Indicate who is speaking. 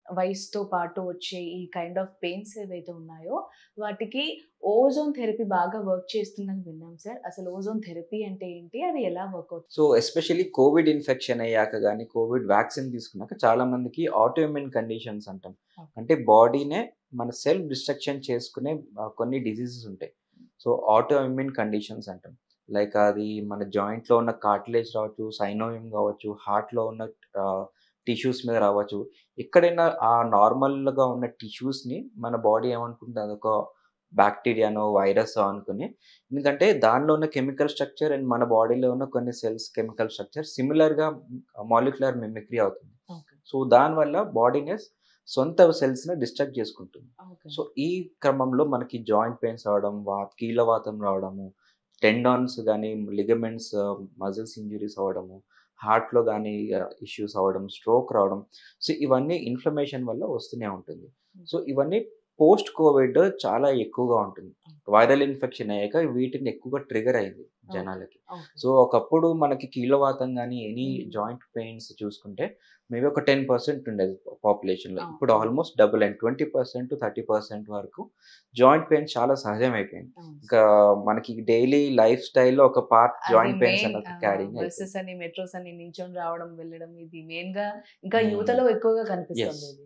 Speaker 1: వయసుతో పాటు వచ్చే ఈ కైండ్ ఆఫ్ పెయిన్స్ ఏవైతే ఉన్నాయో, వాటికి ఓజోన్ థెరపీ బాగా వర్క్ చేస్తుందని విన్నాం సార్. అసలు ఓజోన్ థెరపీ అంటే ఏంటి? అది ఎలా వర్క్ అవుతుంది?
Speaker 2: సో, ఎస్పెషల్లీ కోవిడ్ ఇన్ఫెక్షన్ అయ్యాక గాని, కోవిడ్ వ్యాక్సిన్ తీసుకున్నాక చాలా మందికి ఆటో ఇమ్యూన్ కండిషన్స్ అంటాం.
Speaker 1: ఓకే.
Speaker 2: అంటే బాడీనే మన సెల్ఫ్ డిస్ట్రక్షన్ చేసుకునే కొన్ని డిసీజెస్ ఉంటాయి. సో, ఆటో ఇమ్యూన్ కండిషన్స్ అంటాం. లైక్ అది మన జాయింట్‌లో ఉన్న కార్టిలేజ్ రావచ్చు, సైనోవియం కావచ్చు, హార్ట్‌లో ఉన్న టిష్యూస్ మీద రావచ్చు. ఎక్కడైనా ఆ నార్మల్‌గా ఉన్న టిష్యూస్‌ని మన బాడీ ఏమనుకుంటది అదొక బాక్టీరియానో, వైరసో అనుకుని ఎందుకంటే దానిలో ఉన్న కెమికల్ స్ట్రక్చర్ అండ్ మన బాడీలో ఉన్న కొన్ని సెల్స్ కెమికల్ స్ట్రక్చర్ సిమిలర్‌గా మాలిక్యులర్ మిమిక్రీ అవుతుంది.
Speaker 1: ఓకే.
Speaker 2: సో, దానివల్ల బాడీ‌నే సొంత సెల్స్‌ని డిస్ట్రక్ట్ చేసుకుంటుంది.
Speaker 1: ఓకే.
Speaker 2: సో, ఈ క్రమంలో మనకి జాయింట్ పెయిన్స్ రావడం, కీళ్ళవాతం రావడము, టెండాన్స్ గాని, లిగమెంట్స్, మజిల్స్ ఇంజ్యూరీస్ అవ్వడము, హార్ట్‌లో గాని ఇష్యూస్ అవ్వడం, స్ట్రోక్ రావడం. సో, ఇవన్నీ ఇన్‌ఫ్లమేషన్ వల్ల వస్తూనే ఉంటుంది.
Speaker 1: హ్మ్.
Speaker 2: సో, ఇవన్నీ పోస్ట్ కోవిడ్ చాలా ఎక్కువగా ఉంటుంది. వైరల్ ఇన్ఫెక్షన్ అయ్యాక వీటిని ఎక్కువగా ట్రిగ్గర్ అయింది
Speaker 1: ఓకే.
Speaker 2: జనాలకి.
Speaker 1: ఓకే.
Speaker 2: సో, ఒకప్పుడు మనకి కీళ్ళవాతం గాని, ఎనీ
Speaker 1: హ్మ్.
Speaker 2: జాయింట్ పెయిన్స్ చూసుకుంటే మేబీ ఒక 10% ఉండేది పాపులేషన్‌లో. ఇప్పుడు
Speaker 1: అవును.
Speaker 2: ఆల్‌మోస్ట్ డబుల్ అయింది. 20% వరకు జాయింట్ పెయిన్స్ చాలా సహజమైపోయింది.
Speaker 1: అవును
Speaker 2: ఇంకా
Speaker 1: సార్.
Speaker 2: మనకి డైలీ లైఫ్ స్టైల్‌లో ఒక పార్ట్
Speaker 1: అది
Speaker 2: జాయింట్ పెయిన్స్
Speaker 1: మెయిన్
Speaker 2: అన్నది క్యారింగ్ అయిపోయింది.
Speaker 1: బసెస్ అని, మెట్రోస్ అని నించొని రావడం, వెళ్ళడం ఇది మెయిన్‌గా ఇంకా
Speaker 2: హ్మ్.
Speaker 1: యువతలో ఎక్కువగా
Speaker 2: యెస్.
Speaker 1: కనిపిస్తుంది ఇది.